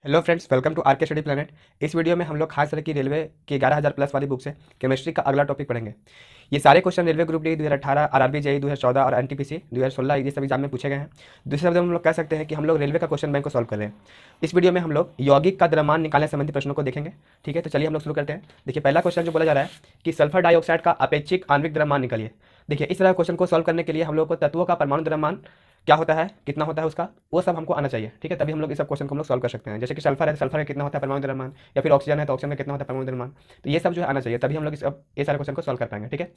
Hello friends, welcome to R K study planet. इस video में हम लोग खास तरह की रेलवे की 11,000 प्लस वाली बुक से केमिस्ट्री का अगला टॉपिक पढ़ेंगे। ये सारे question railway group D 2018, RRB JE 2014 और एनटीपीसी 2016 ये सब एग्जाम में पूछे गए हैं। दूसरे शब्द में हम लोग कह सकते हैं कि हम लोग रेलवे का क्वेश्चन बैंक को सॉल्व कर रहे हैं। इस वीडियो में हम लोग यौगिक का द्रव्यमान निकालने संबंधी प्रश्नों को देखेंगे। ठीक है, तो चलिए हम लोग शुरू करते हैं। देखिए, पहला क्वेश्चन जो बोला जा रहा है कि सल्फर डाइऑक्साइड का अपेक्षिक आणविक द्रव्यमान निकालिए। देखिए, इस तरह क्वेश्चन को सॉल्व करने के लिए हम लोग को तत्वों का परमाणु द्रव्यमान क्या होता है, कितना होता है उसका, वो सब हमको आना चाहिए। ठीक है, तभी हम लोग इस सब क्वेश्चन को हम लोग सॉल्व कर सकते हैं। जैसे कि सल्फर है, सल्फर का कितना होता है परमाणु द्रव्यमान, या फिर ऑक्सीजन है तो ऑक्सीजन का कितना होता है परमाणु द्रव्यमान। तो ये सब जो है आना चाहिए, तभी हम लोग ये सारे क्वेश्चन को सॉल्व कर पाएंगे। ठीक है,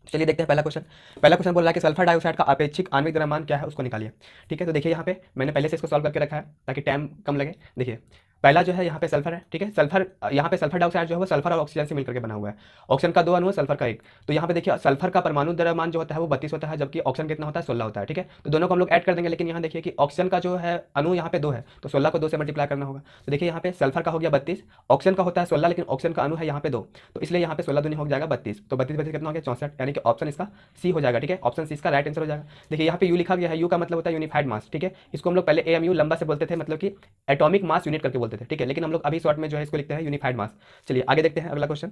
चलिए देखते हैं पहला क्वेश्चन। पहला क्वेश्चन बोल रहा है कि सल्फर डाइऑक्साइड का अपेक्षिक आणविक द्रव्यमान क्या है, उसको निकालिए। ठीक है, तो देखिए यहाँ पे मैंने पहले से इसको सॉल्व करके रखा है ताकि टाइम कम लगे। देखिए, पहला जो है यहाँ पे सल्फर है। ठीक है, सल्फर यहाँ पे सल्फर डाइऑक्साइड जो है वो सल्फर और ऑक्सीजन से मिलकर के बना हुआ है। ऑक्सीजन का 2 अणु है, सल्फर का 1। तो यहाँ पे देखिए सल्फर का परमाणु द्रव्यमान जो होता है वो 32 होता है, जबकि ऑक्सीजन कितना होता है 16 होता है। ठीक है, तो दोनों को हम लोग ऐड कर देंगे, लेकिन यहाँ देखिए कि ऑक्सीजन का जो है अणु यहाँ पे 2 है, तो 16 को 2 से मल्टीप्लाई करना होगा। तो देखिए यहाँ पे सल्फर का हो गया 32, ऑक्सीजन का होता है 16, लेकिन ऑक्सीजन का अणु है यहाँ पे 2, तो इसलिए यहाँ पे 16 दूनी हो जाएगा 32। तो 32 32 कितना हो गया 64, यानी कि ऑप्शन इसका सी हो जाएगा। ठीक है, ऑप्शन सी इसका राइट आंसर हो जाएगा। देखिए यहाँ पे यू लिखा गया है, यू का मतलब होता है यूनिफाइड मास। ठीक है, इसको हम लोग पहले एएमयू लंबा से बोलते थे, मतलब कि एटॉमिक मास यूनिट करके बोलते थे। ठीक है, लेकिन हम लोग अभी शॉर्ट में जो है इसको लिखते हैं यूनिफाइड मास। चलिए आगे देखते हैं अगला क्वेश्चन।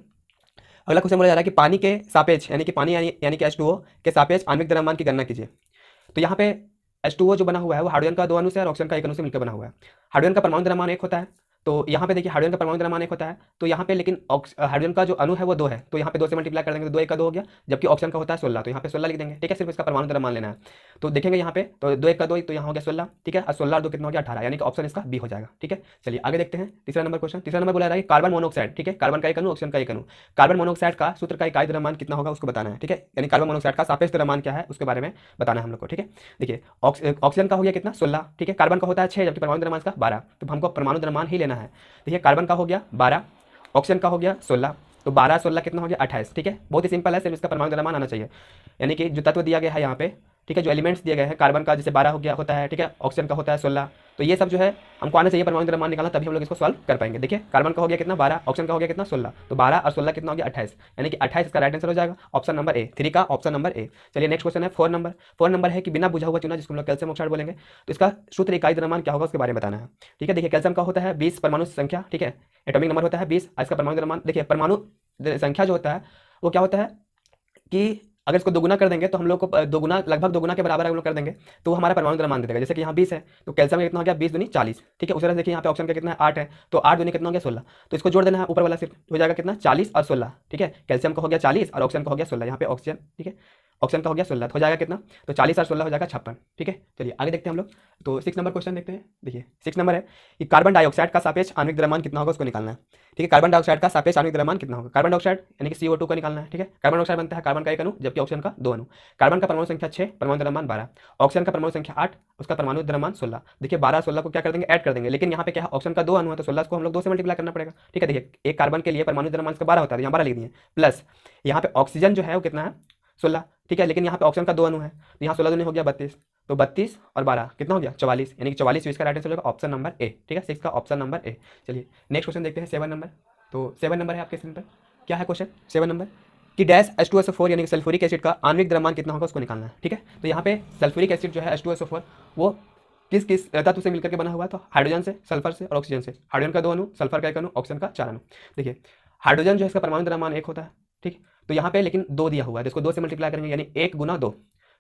अगला क्वेश्चन बोला जा रहा है कि पानी के सापेक्ष, यानी कि पानी यानी कि H2O के सापेक्ष आणविक द्रव्यमान की गणना कीजिए। तो यहाँ पे H2O जो बना हुआ है वो हाइड्रोजन का 2 अणु से और ऑक्सीजन का 1 अणु से मिलकर बना हुआ है। हाइड्रोजन का परमाणु द्रव्यमान 1 होता है, तो यहाँ पे देखिए हाइड्रोजन का परमाणु द्रव्यमान 1 होता है, तो यहाँ पे लेकिन हाइड्रोजन का जो अणु है वो 2 है, तो यहाँ पे 2 से मल्टीप्लाई कर देंगे तो 2 1 का 2 हो गया, जबकि ऑक्सीजन का होता है 16, तो यहाँ पे 16 लिख देंगे। ठीक है, सिर्फ इसका परमाणु द्रव्यमान लेना है। तो देखेंगे यहाँ पे तो 2 1 का 2, तो यहाँ हो गया 16। ठीक है, और 16 और 2 कितना हो गया 18, यानी कि ऑप्शन इसका बी हो जाएगा। ठीक है, चलिए आगे देखते हैं तीसरा नंबर क्वेश्चन। तीसरा नंबर बोला रहा है कि कार्बन मोनोऑक्साइड, ठीक है, कार्बन का 1 अणु, ऑक्सीजन का 1 अणु, कार्बन मोनोऑक्साइड का सूत्र का इकाई द्रव्यमान कितना होगा उसको बताना है। ठीक है, यानी कार्बन मोनोऑक्साइड का सापेक्ष द्रव्यमान क्या है उसके बारे में बताना है हम लोग को। ठीक है, देखिए ऑक्सीजन का हो गया कितना 16, ठीक है, कार्बन का होता है 6, जबकि परमाणु द्रव्यमान का 12, तो हमको परमाणु द्रव्यमान ही लेना है। देखिए कार्बन का हो गया 12, ऑक्सीजन का हो गया 16, तो 12 16 कितना हो गया 28। ठीक है, बहुत ही सिंपल है, सिर्फ इसका परमाणु द्रव्यमान आना चाहिए। यानी कि जो तत्व दिया गया है यहाँ पे, ठीक है, जो एलिमेंट्स दिए गए हैं, कार्बन का जैसे 12 हो गया होता है, ठीक है, ऑक्सीजन का होता है 16, तो ये सब जो है हमको आना चाहिए परमाणु द्रव्यमान निकालना, तभी हम लोग इसको सॉल्व कर पाएंगे। देखिए कार्बन का हो गया कितना 12, ऑक्सीजन का हो गया कितना 16, तो 12 और 16 कितना हो गया 28, यानी कि 28 इसका राइट आंसर हो जाएगा, ऑप्शन नंबर ए, 3 का ऑप्शन नंबर ए। चलिए नेक्स्ट क्वेश्चन है 4 नंबर। 4 नंबर है कि बिना बुझा हुआ चूना, जिसको हम लोग कैल्शियम ऑक्साइड बोलेंगे, तो इसका सूत्र इकाई द्रव्यमान क्या होगा उसके बारे में बताना है। ठीक है, देखिए कैल्शियम का होता है 20 परमाणु संख्या, ठीक है, एटॉमिक नंबर होता है 20, इसका परमाणु द्रव्यमान देखिए परमाणु संख्या जो होता है वो क्या होता है कि अगर इसको दोगुना कर देंगे तो हम लोग को दोगुना, लगभग दोगुना के बराबर हम लोग कर देंगे तो वो हमारा परमाणु द्रव्यमान दे देगा। जैसे कि यहाँ 20 है तो कैल्शियम का कितना हो गया 20 दूनी 40। ठीक है, उस तरह देखिए यहाँ पे ऑप्शन का कितना है 8 है, तो 8 दूनी कितना हो गया 16, तो इसको जोड़ देना है ऊपर वाला, सिर्फ हो जाएगा कितना 40 और 16। ठीक है, कैल्शियम का हो गया 40 और ऑक्सीजन का हो गया 16, यहाँ पे ऑक्सीजन, ठीक है, ऑक्सीजन का हो गया 16, तो हो जाएगा कितना, तो 40 और 16 हो जाएगा 56। ठीक है, चलिए आगे देखते हैं हम लोग। तो 6 नंबर क्वेश्चन देखते हैं। देखिए 6 नंबर है कि कार्बन डाइऑक्साइड का सापेक्ष आणविक द्रव्यमान कितना होगा उसको निकालना है। ठीक है, कार्बन डाइऑक्साइड का सापेक्ष आणविक द्रव्यमान कितना होगा, कार्बन डाइऑक्साइड यानी कि CO2 का निकालना है। ठीक है, कार्बन डाइऑक्साइड बनता है कार्बन का 1 अणु, जबकि ऑक्सीजन का 2 अणु। कार्बन का परमाणु संख्या 6, परमाणु द्रव्यमान 12, ऑक्सीजन का परमाणु संख्या 8, उसका परमाणु द्रव्यमान 16। देखिए 12 16 को क्या कर देंगे, ऐड कर देंगे, लेकिन यहाँ पे क्या है ऑक्सीजन का 2 अणु है, तो 16 को हम लोग 2 से मल्टीप्लाई करना पड़ेगा। ठीक है, देखिए एक कार्बन के लिए परमाणु द्रव्यमान इसका 12 होता है, यहाँ 12 लिख दिए, प्लस यहाँ पे ऑक्सीजन जो है वो कितना है 16। ठीक है, लेकिन यहाँ पे ऑक्सीजन का 2 अणु है, तो यहाँ 16 दूनी हो गया 32, तो 32 और 12 कितना हो गया 44, यानी कि 44 इसका राइट आंसर होगा ऑप्शन नंबर ए। ठीक है, 6 का ऑप्शन नंबर ए। चलिए नेक्स्ट क्वेश्चन देखते हैं 7 नंबर। तो 7 नंबर है आपके स्क्रीन पर, क्या है क्वेश्चन 7 नंबर कि डैश H2SO4 यानी कि सल्फ्यूरिक एसिड का आणविक द्रव्यमान कितना होगा उसको निकालना है। ठीक है, तो यहाँ पे सल्फ्यूरिक एसिड जो है H2SO4 वो किस किस तत्व से मिलकर के बना हुआ है, तो हाइड्रोजन से, सल्फर से और ऑक्सीजन से। हाइड्रोजन का 2 अणु, सल्फर का 1 अणु, ऑक्सीजन का 4 अणु। देखिए हाइड्रोजन जो है इसका परमाणु द्रव्यमान 1 होता है, ठीक, तो यहाँ पे लेकिन 2 दिया हुआ है, तो इसको 2 से मल्टीप्लाई करेंगे यानी 1 गुना 2।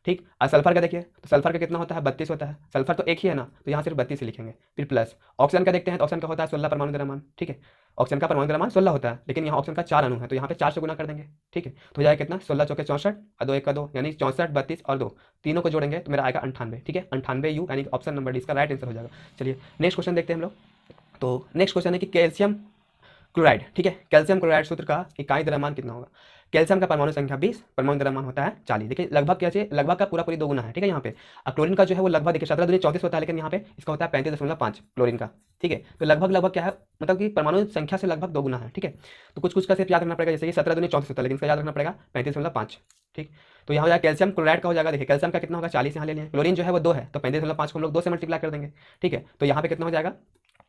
ठीक, और सल्फर का देखिए तो सल्फर का कितना होता है 32 होता है, सल्फर तो एक ही है ना, तो यहाँ सिर्फ 32 ही लिखेंगे। फिर प्लस ऑक्सीजन का देखते हैं तो ऑक्सीजन का होता है 16 परमाणु द्रव्यमान। ठीक है, ऑक्सीजन का परमाणु द्रव्यमान 16 होता है, लेकिन यहाँ ऑक्सीजन का 4 अणु है, तो यहाँ पे 4 से गुना कर देंगे। ठीक है, तो हो जाएगा कितना 16 चौके 64 और 2 1 का 2, यानी 64 32 और 2 तीनों को जोड़ेंगे तो मेरा आएगा 98। ठीक है, 98 यू, यानी ऑप्शन नंबर डी इसका राइट आंसर हो जाएगा। चलिए नेक्स्ट क्वेश्चन देखते हैं हम लोग। तो नेक्स्ट क्वेश्चन है कि कैल्शियम क्लोराइड, ठीक है, कैल्शियम क्लोराइड सूत्र का इकाई द्रव्यमान कितना होगा। कैल्शियम का परमाणु संख्या 20, परमाणु द्रव्यमान होता है 40। देखिए लगभग कैसे, लगभग का पूरा दो गुना है। ठीक है, यहाँ पे क्लोरीन का जो है वो लगभग देखिए 17 दूनी 34 होता है, लेकिन यहाँ पे इसका होता है 35.5 क्लोरीन का। ठीक है, तो लगभग लगभग क्या है, मतलब कि परमाणु संख्या से लगभग 2 गुना है। ठीक है, तो कुछ कुछ का सिर्फ याद रखना पड़ेगा, जैसे कि 17 दूनी 34 होता है, लेकिन इसका याद रखना पड़ेगा 35.5। ठीक, तो यहाँ हो जाएगा कैल्शियम क्लोराइड का हो जाएगा, देखिए कैल्शियम का कितना होगा 40 यहाँ ले लिया, क्लोरीन जो है वो 2 है, तो 35.5 को हम लोग 2 से मल्टीप्लाई कर देंगे। ठीक है, तो यहाँ पे कितना हो जाएगा,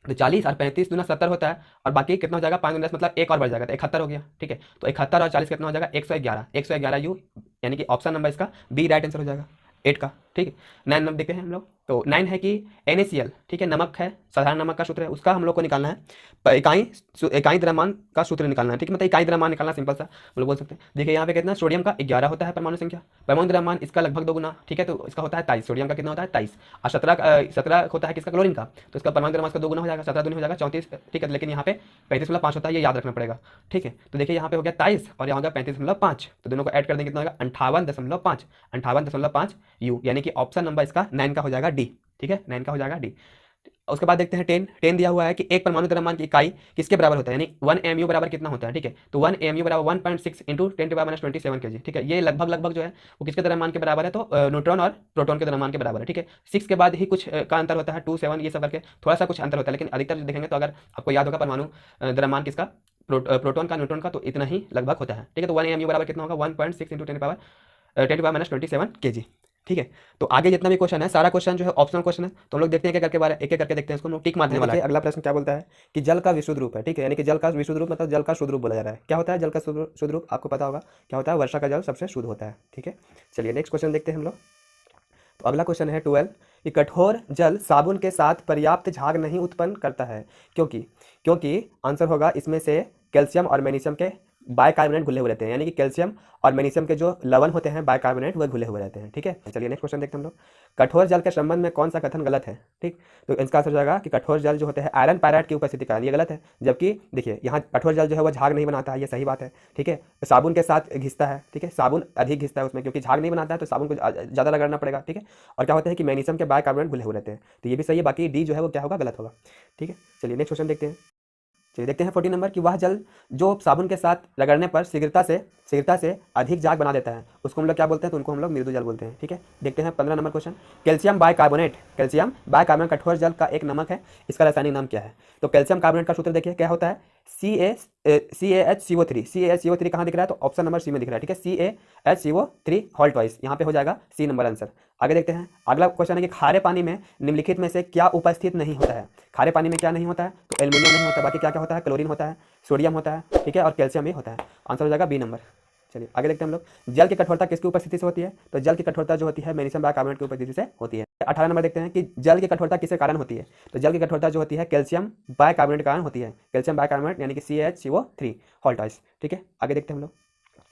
तो 40 और 35 दूना 70 होता है, और बाकी कितना हो जाएगा 5 10 मतलब एक और बढ़ जाएगा, तो 71 हो गया। ठीक है, तो 71 और 40 कितना हो जाएगा 111, 111 यू, यानी कि ऑप्शन नंबर इसका बी राइट आंसर हो जाएगा 8 का। ठीक है, 9 नंबर देखते हैं हम लोग। तो 9 है कि NaCl, ठीक है, नमक है, साधारण नमक का सूत्र है, उसका हम लोग को निकालना है इकाई द्रव्यमान का सूत्र निकालना है, ठीक है, मतलब इकाई द्रव्यमान निकालना, सिंपल सा हम लोग बोल सकते हैं। देखिए यहाँ पे कितना, सोडियम का 11 होता है परमाणु संख्या, परमाणु द्रव्यमान इसका लगभग 2 गुना, ठीक है, तो इसका होता है 23, सोडियम का कितना होता है 23, और 17 होता है किसका, क्लोरीन का, तो इसका परमाणु द्रव्यमान का 2 गुना हो जाएगा, 17 दूनी हो जाएगा 34, ठीक है, लेकिन यहाँ पे 35.5 होता है, ये याद रखना पड़ेगा, ठीक है। तो देखिए यहाँ पे हो गया 23 और यहाँ हो गया 35.5, तो दोनों को ऐड कर देंगे, कितना होगा 58.5 U, यानी कि ऑप्शन नंबर इसका 9 का हो जाएगा डी, ठीक है, 9 का हो जाएगा डी। उसके बाद देखते हैं 10 दिया हुआ है कि एक परमाणु द्रव्यमान की इकाई किसके बराबर होता है, यानी 1 mu बराबर कितना होता है, ठीक है, तो 1 mu बराबर 1.6 इंटू 10⁻27 kg, ठीक है, ये लगभग जो है वो किसके द्रव्यमान के बराबर है, तो न्यूट्रॉन और प्रोटॉन के द्रव्यमान के बराबर है, ठीक है। 6 के बाद ही कुछ का अंतर होता है, 2 7 ये सब करके थोड़ा सा कुछ अंतर होता है, लेकिन अधिकतर देखेंगे तो अगर आपको याद होगा परमाणु द्रव्यमान किसका, प्रोटॉन का, न्यूट्रॉन का, तो इतना ही लगभग होता है, ठीक है। तो 1 mu बराबर कितना होगा 1.6 इंटू 10⁻27 kg, ठीक है। तो आगे जितना भी क्वेश्चन है सारा क्वेश्चन जो है ऑप्शनल क्वेश्चन है, तो हम लोग देखते हैं एक एक करके देखते हैं, इसको हम लोग टिक मारने वाला है। अगला प्रश्न क्या बोलता है कि जल का विशुद्ध रूप है, ठीक है, यानी कि जल का विशुद्ध रूप मतलब जल का शुद्ध रूप बोला जा रहा है। क्या होता है जल का शुद्ध रूप, आपको पता होगा क्या होता है, वर्षा का जल सबसे शुद्ध होता है, ठीक है। चलिए नेक्स्ट क्वेश्चन देखते हैं हम लोग। तो अगला क्वेश्चन है 12 कि कठोर जल साबुन के साथ पर्याप्त झाग नहीं उत्पन्न करता है, क्योंकि आंसर होगा इसमें से कैल्शियम और मैग्नीशियम के बाइकार्बोनेट घुले हुए रहते हैं, यानी कि कैल्शियम और मैग्नीशियम के जो लवण होते हैं बाइकार्बोनेट वह घुले हुए रहते हैं, ठीक है। चलिए नेक्स्ट क्वेश्चन देखते हैं हम लोग। कठोर जल के संबंध में कौन सा कथन गलत है, ठीक, तो इसका आंसर हो जाएगा कि कठोर जल जो होते हैं आयरन पायराइड की उपस्थिति का, ये गलत है, जबकि देखिए यहाँ कठोर जल जो है वो झाग नहीं बनाता है, ये सही बात है, ठीक है। साबुन के साथ घिसता है, ठीक है, साबुन अधिक घिसता है उसमें, क्योंकि झाग नहीं बनाता है तो साबुन को ज़्यादा रगड़ना पड़ेगा, ठीक है। और क्या होता है कि मैग्नीशियम के बाइकार्बोनेट घुले हुए रहते हैं, तो ये भी सही है, बाकी डी जो है वो क्या होगा, गलत होगा, ठीक है। चलिए नेक्स्ट क्वेश्चन देखते हैं। चलिए देखते हैं 14 नंबर कि वह जल जो साबुन के साथ रगड़ने पर शीघ्रता से अधिक झाग बना देता है, उसको हम लोग क्या बोलते हैं, तो उनको हम लोग मृदु जल बोलते हैं, ठीक है। देखते हैं 15 नंबर क्वेश्चन। कैल्शियम बाइकार्बोनेट कठोर जल का एक नमक है, इसका रासायनिक नाम क्या है। तो कैल्शियम कार्बोनेट का सूत्र देखिए क्या होता है, CaHCO3 कहाँ दिख रहा है, तो ऑप्शन नंबर सी में दिख रहा है, ठीक है, CaHCO3 होल ट्वाइस, यहाँ पे हो जाएगा सी नंबर आंसर। आगे देखते हैं अगला क्वेश्चन है कि खारे पानी में निम्नलिखित में से क्या उपस्थित नहीं होता है। खारे पानी में क्या नहीं होता है, तो एल्युमिनियम नहीं होता, बाकी क्या क्या होता है, क्लोरीन होता है, सोडियम होता है, ठीक है, और कैल्शियम भी होता है, आंसर हो जाएगा बी नंबर। चलिए आगे देखते हैं हम लोग। जल की कठोरता किसकी उपस्थिति से होती है, तो जल की कठोरता जो होती है मैग्नीशियम बाइकार्बोनेट की उपस्थिति से होती है। 18 नंबर देखते हैं कि जल की कठोरता किसके कारण होती है, तो जल की कठोरता जो होती है कैल्शियम बाइकार्बोनेट के कारण होती है, कैल्शियम बाइकार्बोनेट यानी कि CaHCO3 होल ट्वाइस, ठीक है। आगे देखते हैं हम लोग।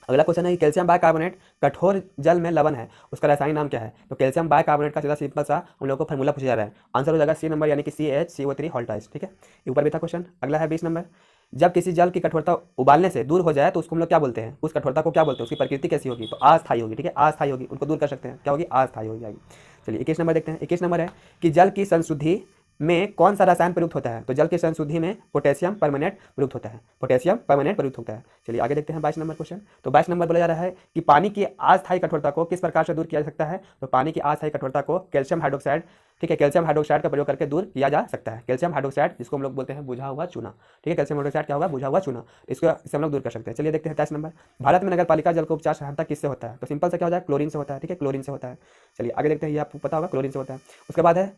अगला क्वेश्चन है कि कैल्शियम बाइकार्बोनेट कठोर जल में लवण है, उसका रासायनिक नाम क्या है। तो कैल्शियम बाइकार्बोनेट का सीधा सिंपल सा हम लोग को फार्मूला पूछा जा रहा है, आंसर हो जाएगा सी नंबर यानी कि CaHCO3 होल ट्वाइस, ठीक है। ये ऊपर भी था क्वेश्चन। अगला है 20 नंबर। जब किसी जल की कठोरता उबालने से दूर हो जाए तो उसको हम लोग क्या बोलते हैं, उस कठोरता को क्या बोलते हैं, उसकी प्रकृति कैसी होगी, तो अस्थायी होगी, ठीक है, अस्थायी होगी, उनको दूर कर सकते हैं, क्या होगी, अस्थायी हो जाएगी। चलिए 21 नंबर देखते हैं। 21 नंबर है कि जल की संशुद्धि में कौन सा रसायन प्रयुक्त होता है, तो जल की संशुद्धि में पोटेशियम परमानेंट प्रयुक्त होता है, पोटेशियम परमानेंट प्रयुक्त होता है। चलिए आगे देखते हैं 22 नंबर क्वेश्चन। तो 22 नंबर बोला जा रहा है कि पानी की अस्थायी कठोरता को किस प्रकार से दूर किया जा सकता है, तो पानी की अस्थायी कठोरता को कैल्शियम हाइड्रोक्साइड, ठीक है, कैल्शियम हाइड्रोक्साइड का प्रयोग करके दूर किया जा सकता है। कैल्शियम हाइड्रोक्साइड जिसको हम लोग बोलते हैं बुझा हुआ चूना, ठीक है, कैल्शियम हाइड्रोक्साइड क्या होगा, बुझा हुआ चूना, इससे हम लोग दूर कर सकते हैं। चलिए देखते हैं 23 नंबर। भारत में नगर पालिका जल को उपचार सहायता किससे होता है, तो सिंपल से क्या हो जाए, क्लोरीन से होता है, ठीक है, क्लोरीन से होता है। चलिए आगे देखते हैं, ये आपको पता होगा क्लोरीन से होता है। उसके बाद है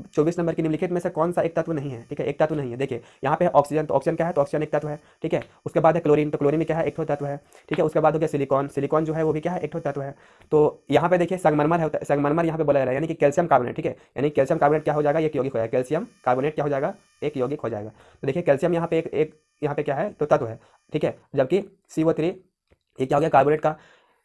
24 नंबर की निम्नलिखित में से कौन सा एक तत्व नहीं है, ठीक है, एक तत्व नहीं है। देखिए यहाँ पे है ऑक्सीजन, तो ऑक्सीजन क्या है, तो ऑक्सीजन एक तत्व है, ठीक है। उसके बाद है क्लोरीन, तो क्लोरीन भी क्या है, एक तत्व है, ठीक है। उसके बाद हो गया सिलिकॉन, सिलिकॉन जो है वो भी क्या है, एक तत्व है। तो यहाँ पे देखिए संगमरमर है, संगमरमर यहाँ पे बोला जा रहा है, यानी कि कैल्शियम कार्बोनेट, ठीक है, यानी कैल्शियम कार्बोनेट क्या हो जाएगा, एक यौगिक हो जाएगा, कैल्शियम कार्बोनेट क्या हो जाएगा, एक यौगिक हो जाएगा। तो देखिए कैल्शियम यहाँ पे एक यहाँ पे क्या है, तो तत्व है, ठीक है, जबकि CO3 ये क्या हो गया, कार्बोनेट का,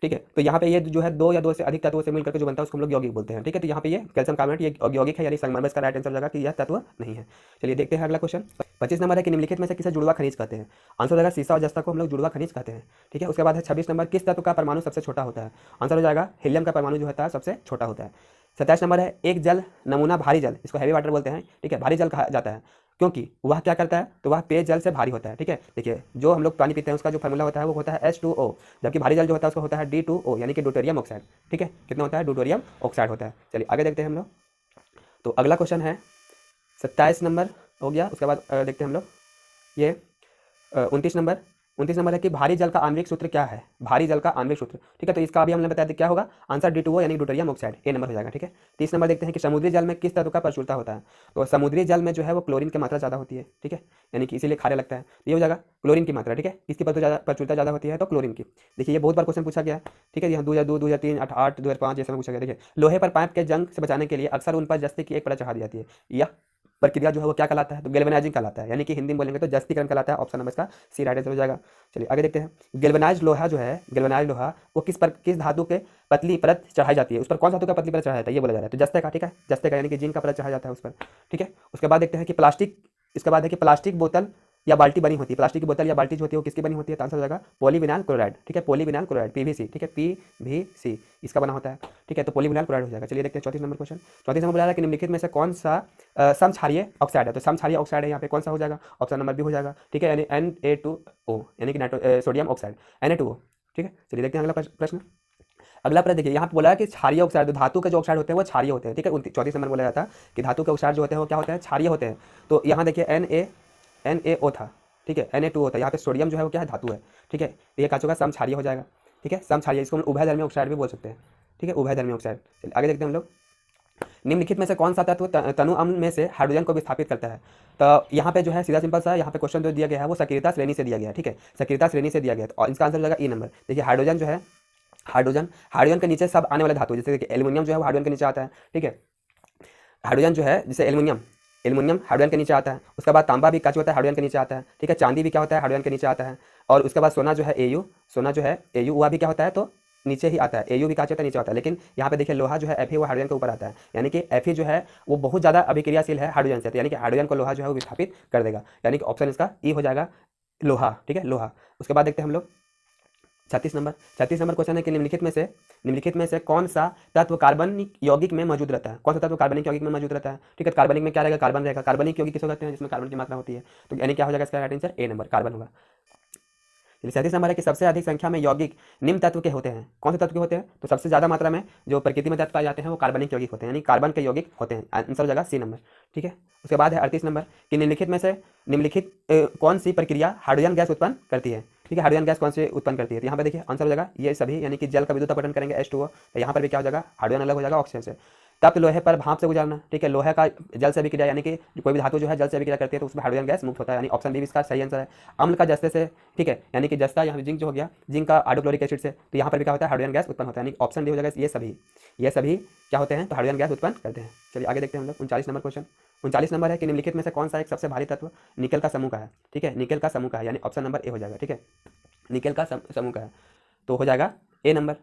ठीक है। तो यहाँ पे ये जो है दो या दो से अधिक तत्वों से मिलकर के जो बनता है उसको हम लोग यौगिक बोलते हैं, ठीक है। तो यहाँ पे ये कैल्शियम कार्बोनेट ये यौगिक है, यानी संगमरमर का राइट आंसर हो जाएगा कि यह तत्व नहीं है। चलिए देखते हैं अगला क्वेश्चन। 25 नंबर है कि निम्नलिखित में से किसे जुड़वा खनिज कहते हैं, आंसर हो जाएगा सीसा और जस्ता को हम लोग जुड़वा खनिज कहते हैं, ठीक है। उसके बाद है 26 नंबर, किस तत्व का परमाणु सबसे छोटा होता है, आंसर हो जाएगा हीलियम का परमाणु जो होता है सबसे छोटा होता है। 27 नंबर है एक जल नमूना भारी जल, इसको हैवी वाटर बोलते हैं, ठीक है, भारी जल कहा जाता है क्योंकि वह क्या करता है, तो वह पेय जल से भारी होता है, ठीक है। देखिए जो हम लोग पानी पीते हैं उसका जो फार्मूला होता है वो होता है H2O, जबकि भारी जल जो होता है उसका होता है D2O यानी कि ड्यूटेरियम ऑक्साइड, ठीक है, कितना होता है, ड्यूटेरियम ऑक्साइड होता है। चलिए आगे देखते हैं हम लोग। तो अगला क्वेश्चन है 27 नंबर हो गया। उसके बाद देखते हैं हम लोग ये 29 नंबर 29 नंबर है कि भारी जल का आणविक सूत्र क्या है, भारी जल का आणविक सूत्र, ठीक है। तो इसका अभी हमने बताया क्या होगा आंसर D2O यानी ड्यूटेरियम ऑक्साइड, ए नंबर हो जाएगा, ठीक है। 30 नंबर देखते हैं कि समुद्री जल में किस तत्व का प्रचुरता होता है। तो समुद्री जल में जो है वो क्लोरीन की मात्रा ज़्यादा होती है, ठीक है, यानी कि इसीलिए खारे लगता है। ये हो जाएगा क्लोरीन की मात्रा, ठीक है। किसकी प्रचुरता ज़्यादा होती है, तो क्लोरीन की। देखिए ये बहुत बार क्वेश्चन पूछा गया है, ठीक है। यहाँ 2002, 2003, 8, 2005 जैसे में पूछा गया। देखिए लोहे पर पाइप के जंग से बचाने के लिए अक्सर उन पर जस्ते की एक परत चढ़ा दी जाती है। यह प्रक्रिया जो है वो क्या कहलाता है, तो गैल्वेनाइजिंग कहलाता है, यानी कि हिंदी में बोलेंगे तो जस्तीकरण कहलाता है। ऑप्शन नंबर इसका सी राइट आंसर हो जाएगा। चलिए आगे देखते हैं। गैल्वेनाइज्ड लोहा जो है, गैल्वेनाइज्ड लोहा वो किस धातु के पतली परत चढ़ाई जाती है, उस पर कौन सा धातु का पतली परत चढ़ाया जाता है, ये बोला जा रहा है। तो जस्ते का, ठीक है, जस्ते का यानी कि जिंक का परत चढ़ाया जाता है उस पर, ठीक है। उसके बाद देखते हैं कि प्लास्टिक, इसके बाद है कि प्लास्टिक बोतल या बाल्टी बनी होती है, प्लास्टिक की बोतल या बाल्टी जो होती है वो किसकी बनी होती है, तो आंसर हो जाएगा पॉलीविनाइल क्लोराइड, ठीक है, पॉलीविनाइल क्लोराइड, पीवीसी, ठीक है, पीवीसी इसका बना होता है, ठीक है। तो पॉलीविनाइल क्लोराइड हो जाएगा। चलिए देखते हैं 34 नंबर क्वेश्चन। 34 नंबर बोला रहा है कि निम्नलिखित में से कौन सा समक्षारीय ऑक्साइड है। तो समक्षारीय ऑक्साइड है यहाँ पे कौन सा हो जाएगा, ऑप्शन नंबर बी हो जाएगा, ठीक है, यानी Na2O यानी कि सोडियम ऑक्साइड Na2O, ठीक है। चलिए देखते हैं अगला प्रश्न। अगला प्रश्न देखिए यहाँ पे बोला है कि क्षारीय ऑक्साइड, धातु के जो ऑक्साइड होते हैं वो क्षारीय होते हैं, ठीक है। 34 नंबर बोला जाता है कि धातु के ऑक्साइड जो होते हैं वो क्या होते हैं, क्षारीय होते हैं। तो यहाँ देखिए NaO था, ठीक है, Na2O था। यहाँ पे सोडियम जो है वो क्या है, धातु है, ठीक है। तो ये क्या होगा, समक्षारीय हो जाएगा, ठीक है, समक्षारीय। इसको हम उभयधर्मी ऑक्साइड भी बोल सकते हैं, ठीक है, उभयधर्मी ऑक्साइड। चलिए आगे देखते हैं हम लोग। निम्नलिखित में से कौन सा तत्व तनु अम्ल में से हाइड्रोजन को विस्थापित करता है। तो यहाँ पे जो है सीधा सिंपल सा यहाँ पे क्वेश्चन जो दिया गया है वो सक्रियता श्रेणी से दिया गया है, ठीक है, सक्रियता श्रेणी से दिया गया है। और इसका आंसर हो जाएगा ई नंबर। देखिए हाइड्रोजन जो है, हाइड्रोजन के नीचे सब आने वाले धातु, जैसे कि एल्यूमिनियम जो है वो हाइड्रोजन के नीचे आता है, ठीक है। हाइड्रोजन जो है जैसे एल्यूमिनियम हाइड्रोजन के नीचे आता है। उसके बाद तांबा भी क्या होता है, हाइड्रोजन के नीचे आता है, ठीक है। चांदी भी क्या होता है, हाइड्रोजन के नीचे आता है। और उसके बाद सोना जो है Au वह भी क्या होता है, तो नीचे ही आता है। Au भी क्या होता है, नीचे आता है। लेकिन यहाँ पे देखिए लोहा जो है Fe वो हाइड्रोजन के ऊपर आता है, यानी कि Fe जो है वो बहुत ज़्यादा अभिक्रियाशील है हाइड्रोजन से, तो यानी कि हाइड्रोजन को लोहा जो है वो विस्थापित कर देगा, यानी कि ऑप्शन इसका ई हो जाएगा, लोहा, ठीक है, लोहा। उसके बाद देखते हैं हम लोग 36 नंबर क्वेश्चन है कि निम्नलिखित में से कौन सा तत्व कार्बनिक यौगिक में मौजूद रहता है, कौन सा तत्व कार्बनिक यौगिक में मौजूद रहता है, ठीक है। कार्बनिक में क्या रहेगा, कार्बन रहेगा। कार्बनिक यौगिक किसको कहते हैं, जिसमें कार्बन की मात्रा होती है। तो यानी क्या हो जाएगा इसका right answer A number, carbon होगा। 37 नंबर है कि सबसे अधिक संख्या में यौगिक निम्न तत्व के होते हैं, कौन से तत्व के होते हैं। तो सबसे ज्यादा मात्रा में जो प्रकृति में तत्व पाए जाते हैं वो कार्बनिक यौगिक होते हैं, यानी कार्बन के यौगिक होते हैं। आंसर हो जाएगा सी नंबर, ठीक है। उसके बाद है 38 नंबर कि निम्नलिखित कौन सी प्रक्रिया हाइड्रोजन गैस उत्पन्न करती है, ठीक है, हाइड्रोजन गैस कौन से उत्पन्न करती है। तो यहाँ पे देखिए आंसर हो जाएगा ये सभी, यानी कि जल का विद्युत अपघटन करेंगे H2O, तो यहाँ पर भी क्या हो जाएगा, हाइड्रोजन अलग हो जाएगा ऑक्सीजन से। तप्त लोहे पर भाप से गुजरना, ठीक है, लोहे का जल से अभिक्रिया, यानी कि कोई भी धातु जो है जल से अभिक्रिया करती है तो उसमें हाइड्रोजन गैस मुक्त होता है, यानी ऑप्शन बी इसका सही आंसर है। अम्ल का जस्ते से, ठीक है, यानी कि जस्ता यहाँ जिंक जो हो गया, जिंक का हाइड्रोक्लोरिक एसिड से, तो यहाँ पर भी क्या होता है, हाइड्रोजन गैस उत्पन्न होता है, यानी ऑप्शन डी हो जाएगा। ये सभी क्या होते हैं, तो हाइड्रोजन गैस उत्पन्न करते हैं। चलिए आगे देखते हैं हम लोग 39 नंबर क्वेश्चन। 39 नंबर है कि निम्नलिखित में से कौन सा एक सबसे भारी तत्व निकल का समूह का है, ठीक है, निकल का समूह का है, यानी ऑप्शन नंबर ए हो जाएगा, ठीक है, निकल का समूह का है, तो हो जाएगा ए नंबर।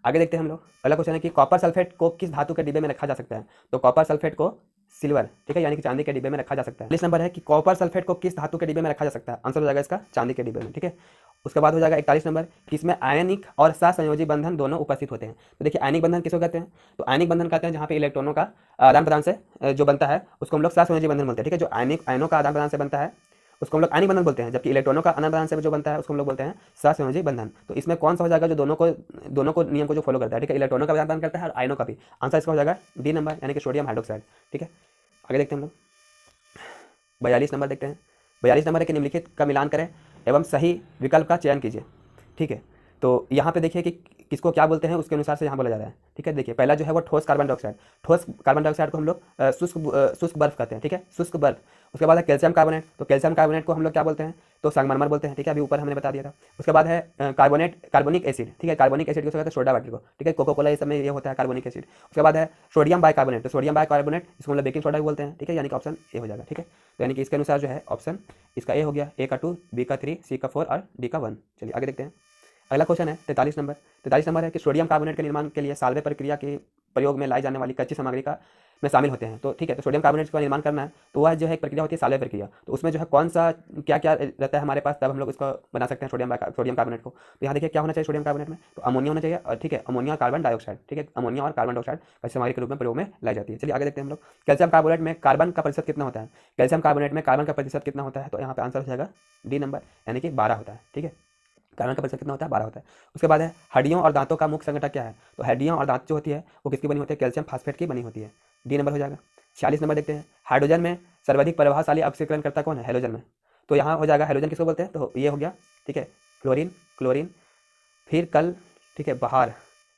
आगे देखते हैं हम लोग। अगला क्वेश्चन है कि कॉपर सल्फेट को किस धातु के डिब्बे में रखा जा सकता है। तो कॉपर सल्फेट को सिल्वर, ठीक है, यानी कि चांदी के डिब्बे में रखा जा सकता है। 40 नंबर है कि कॉपर सल्फेट को किस धातु के डिब्बे में रखा जा सकता है। आंसर हो जाएगा इसका चांदी के डिब्बे में, ठीक है। उसके बाद हो जाएगा 41 नंबर कि इसमें आयनिक और सहसंयोजी बंधन दोनों उपस्थित होते हैं। तो देखिए आयनिक बंधन किसको कहते हैं, तो आयनिक बंधन कहते हैं जहाँ पे इलेक्ट्रॉनों का आदान प्रदान से जो बनता है उसको हम लोग सहसंयोजी बंधन बोलते हैं, ठीक है। जो आयनों का आदान प्रदान से बनता है उसको हम लोग आयनिक बंधन बोलते हैं, जबकि इलेक्ट्रॉनों का आदान प्रदान से जो बनता है उसको हम लोग बोलते हैं सहसंयोजी बंधन। तो इसमें कौन सा हो जाएगा जो दोनों को नियम को जो फॉलो करता है, ठीक है, इलेक्ट्रॉनों का आदान प्रदान करता है और आयनों का भी। आंसर इसका हो जाएगा डी नंबर, यानी कि सोडियम हाइड्रोक्साइड, ठीक है। आगे देखते हैं हम लोग 42 नंबर देखते हैं। 42 नंबर है कि निम्नलिखित का मिलान करें एवं सही विकल्प का चयन कीजिए, ठीक है। तो यहाँ पे देखिए कि किसको क्या बोलते हैं उसके अनुसार से यहाँ बोला जा रहा है, ठीक है। देखिए पहला जो है वो ठोस कार्बन डाइऑक्साइड को हम लोग शुष्क बर्फ कहते हैं, ठीक है, शुष्क बर्फ। उसके बाद है कैल्शियम कार्बोनेट, तो कैल्शियम कार्बोनेट को हम लोग क्या बोलते हैं, तो संगमरमर बोलते हैं, ठीक है, अभी ऊपर हमने बता दिया था। उसके बाद है कार्बोनिक एसिड, ठीक है, कार्बोनिक एसिड किसको कहते हैं, सोडा वाटर को, ठीक है, कोका कोला ये सब में ये होता है कार्बोनिक एसिड। उसके बाद है सोडियम बाइकार्बोनेट, तो सोडियम बाइकार्बोनेट इसको हम लोग बेकिंग सोडा भी बोलते हैं, ठीक है, यानी कि ऑप्शन ए हो जाएगा, ठीक है। तो यानी कि इसके अनुसार जो है ऑप्शन इसका ए हो गया, ए का 2, बी का 3, सी का 4 और डी का 1। चलिए आगे देखते हैं। अगला क्वेश्चन है 43 नंबर। 43 नंबर है कि सोडियम कार्बोनेट के निर्माण के लिए साल्वे प्रक्रिया के प्रयोग में लाई जाने वाली कच्ची सामग्री का में शामिल होते हैं। तो ठीक है, तो सोडियम कार्बोनेट का निर्माण करना है तो वह जो है एक प्रक्रिया होती है साल्वे प्रक्रिया। तो उसमें जो है कौन सा क्या क्या रहता है हमारे पास, तब हम लोग इसको बना सकते हैं सोडियम कार्बोनेट को। तो यहाँ देखिए क्या होना चाहिए सोडियम कार्बोनेट में, तो अमोनिया होना चाहिए, और ठीक है, अमोनिया और कार्बन डाइऑक्साइड, ठीक है, अमोनिया और कार्बन डाइऑक्साइड कच्ची सामग्री के रूप में प्रयोग में लाई जाती है। चलिए आगे देखते हैं हम लोग। कैल्शियम कार्बोनेट में कार्बन का प्रतिशत कितना होता है, कैल्शियम कार्बोनेट में कार्बन का प्रतिशत कितना होता है, तो यहाँ पे आंसर हो जाएगा डी नंबर, यानी कि 12 होता है, ठीक है, कार्बन का प्रतिशत कितना होता है, 12 होता है। उसके बाद है हड्डियों और दांतों का मुख्य संगठक क्या है, तो हड्डियां और दांत जो होती है वो किसकी बनी होती है, कैल्शियम फास्फेट की बनी होती है, डी नंबर हो जाएगा। 46 नंबर देखते हैं। हाइड्रोजन में सर्वाधिक प्रभावशाली ऑक्सीकरणकर्ता कौन है, हेलोजन में। तो यहाँ हो जाएगा हाइड्रोजन किसको बोलते हैं, तो ये हो गया, ठीक है, फ्लोरीन, क्लोरीन, फिर कल, ठीक है, बाहर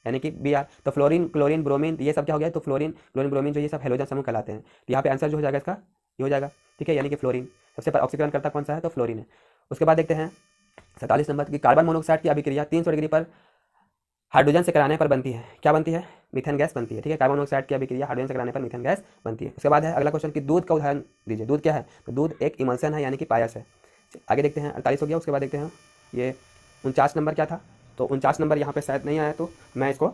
यानी कि Br, तो फ्लोरीन, क्लोरीन, ब्रोमीन, ये सब क्या हो गया, तो फ्लोरीन, क्लोरीन, ब्रोमीन जो ये सब हैलोजन समूह कहलाते हैं। तो यहाँ पे आंसर जो हो जाएगा इसका ये हो जाएगा, ठीक है, यानी कि फ्लोरीन सबसे ऑक्सीकरण करता कौन सा है, तो फ्लोरीन है। उसके बाद देखते हैं 47 नंबर की कार्बन मोनोऑक्साइड की अभिक्रिया 300 डिग्री पर हाइड्रोजन से कराने पर बनती है, क्या बनती है, मीथेन गैस बनती है, ठीक है, कार्बन मोनोऑक्साइड की अभिक्रिया हाइड्रोजन से कराने पर मीथेन गैस बनती है। उसके बाद है अगला क्वेश्चन कि दूध का उदाहरण दीजिए, दूध क्या है, तो दूध एक इमल्सन है यानी कि पायस है। आगे देखते हैं 48 हो गया। उसके बाद देखते हैं ये 49 नंबर क्या था, तो 49 नंबर यहाँ पे शायद नहीं आया, तो मैं इसको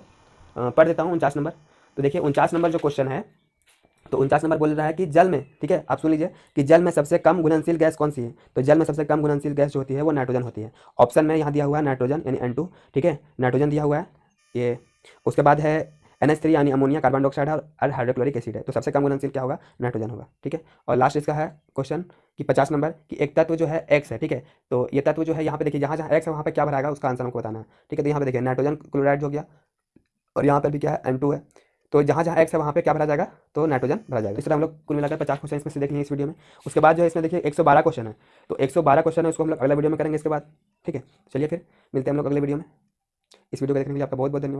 पढ़ देता हूँ 49 नंबर। तो देखिए 49 नंबर जो क्वेश्चन है, तो 49 नंबर बोल रहा है कि जल में, ठीक है, आप सुन लीजिए कि जल में सबसे कम घुलनशील गैस कौन सी है, तो जल में सबसे कम घुलनशील गैस जो होती है वो नाइट्रोजन होती है। ऑप्शन में यहाँ दिया हुआ है नाइट्रोजन यानी N2, ठीक है, नाइट्रोजन दिया हुआ है ये। उसके बाद है NH3 यानी अमोनिया, कार्बन डाइऑक्साइड और हाइड्रोक्लोरिक एसिड है, तो सबसे कम घुलनशील क्या होगा, नाइट्रोजन होगा, ठीक है। और लास्ट इसका है क्वेश्चन कि 50 नंबर कि एक तत्व जो है X है, ठीक है, तो ये तत्व जो है यहाँ पे देखिए जहाँ जहाँ X है वहाँ पे क्या भराएगा उसका आंसर हमको बताना है, ठीक है। तो यहाँ पे देखिए नाइट्रोजन क्लोराइड हो गया और यहाँ पर भी क्या है N2 है, तो जहाँ जहाँ X है वहाँ पे क्या भरा जाएगा, तो नाइट्रोजन भरा जाएगा। इस तरह हम लोग कुल मिलाकर 50 क्वेश्चन इसमें से देख लेंगे इस वीडियो में। उसके बाद जो है इसमें देखिए 112 क्वेश्चन है, तो 112 क्वेश्चन है उसको हम लोग अगला वीडियो में करेंगे इसके बाद, ठीक है। चलिए फिर मिलते हैं हम लोग अगले वीडियो में। इस वीडियो को देखने के लिए आपका बहुत बहुत धन्यवाद।